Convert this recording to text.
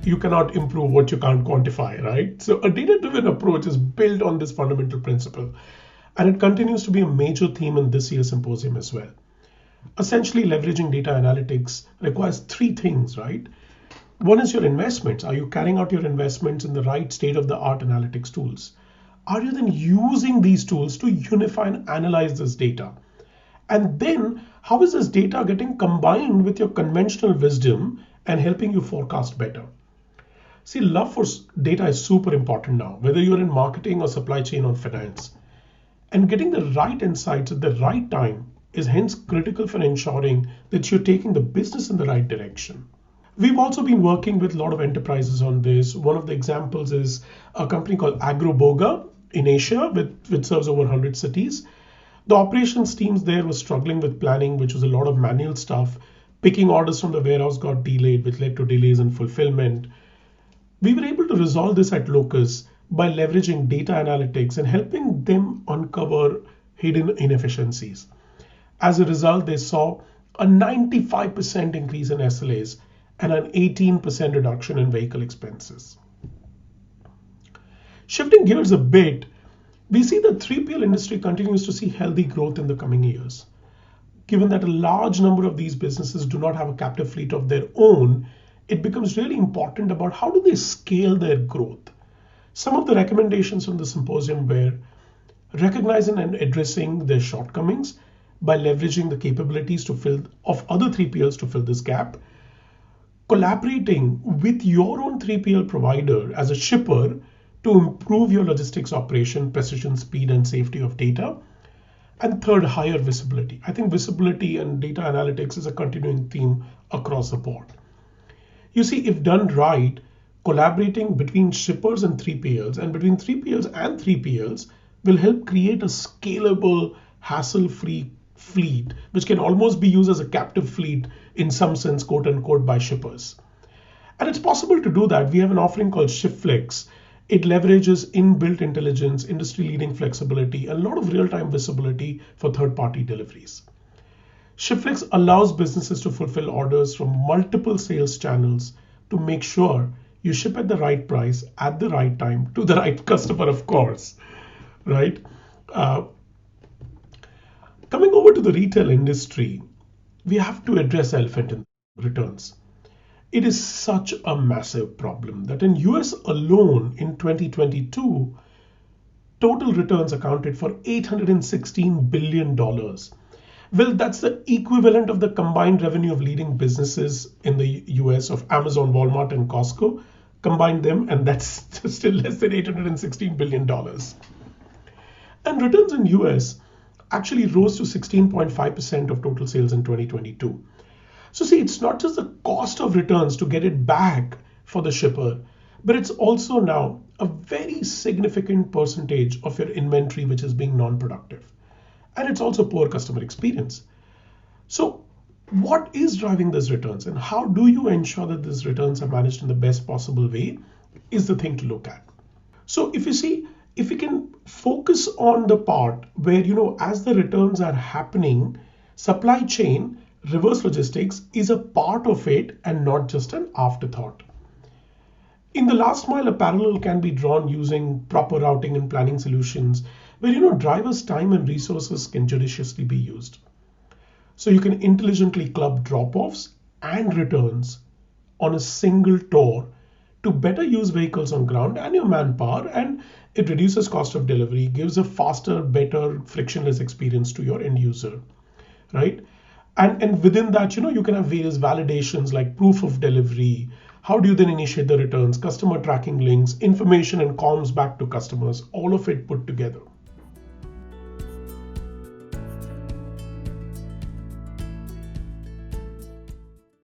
you cannot improve what you can't quantify, right? So a data-driven approach is built on this fundamental principle, and it continues to be a major theme in this year's symposium as well. Essentially, leveraging data analytics requires three things, right? One is your investments. Are you carrying out your investments in the right state-of-the-art analytics tools? Are you then using these tools to unify and analyze this data? And then, how is this data getting combined with your conventional wisdom and helping you forecast better? See, love for data is super important now, whether you're in marketing or supply chain or finance. And getting the right insights at the right time is hence critical for ensuring that you're taking the business in the right direction. We've also been working with a lot of enterprises on this. One of the examples is a company called Agroboga in Asia, which serves over 100 cities. The operations teams there were struggling with planning, which was a lot of manual stuff. Picking orders from the warehouse got delayed, which led to delays in fulfillment. We were able to resolve this at Locus by leveraging data analytics and helping them uncover hidden inefficiencies. As a result, they saw a 95% increase in SLAs and an 18% reduction in vehicle expenses. Shifting gears a bit, we see the 3PL industry continues to see healthy growth in the coming years. Given that a large number of these businesses do not have a captive fleet of their own, it becomes really important about how do they scale their growth. Some of the recommendations from the symposium were recognizing and addressing their shortcomings by leveraging the capabilities of other 3PLs to fill this gap, collaborating with your own 3PL provider as a shipper to improve your logistics operation, precision, speed, and safety of data. And third, higher visibility. I think visibility and data analytics is a continuing theme across the board. You see, if done right, collaborating between shippers and 3PLs and between 3PLs and 3PLs will help create a scalable, hassle-free fleet, which can almost be used as a captive fleet in some sense, quote unquote, by shippers. And it's possible to do that. We have an offering called ShiftFlex. It leverages inbuilt intelligence, industry-leading flexibility, and a lot of real-time visibility for third-party deliveries. ShiftFlex allows businesses to fulfill orders from multiple sales channels to make sure you ship at the right price, at the right time, to the right customer, of course, right? Coming over to the retail industry, we have to address elephant in returns. It is such a massive problem that in US alone in 2022, total returns accounted for $816 billion. Well, that's the equivalent of the combined revenue of leading businesses in the US of Amazon, Walmart, and Costco. Combine them, and that's still less than $816 billion. And returns in US actually rose to 16.5% of total sales in 2022. So see, it's not just the cost of returns to get it back for the shipper, but it's also now a very significant percentage of your inventory which is being non-productive. And it's also poor customer experience. So what is driving these returns and how do you ensure that these returns are managed in the best possible way is the thing to look at. So if you can focus on the part where, as the returns are happening, supply chain, reverse logistics is a part of it and not just an afterthought. In the last mile, a parallel can be drawn using proper routing and planning solutions where drivers' time and resources can judiciously be used. So you can intelligently club drop-offs and returns on a single tour to better use vehicles on ground and your manpower, and it reduces cost of delivery, gives a faster, better, frictionless experience to your end user, right? And within that, you can have various validations like proof of delivery. How do you then initiate the returns, customer tracking links, information and comms back to customers, all of it put together.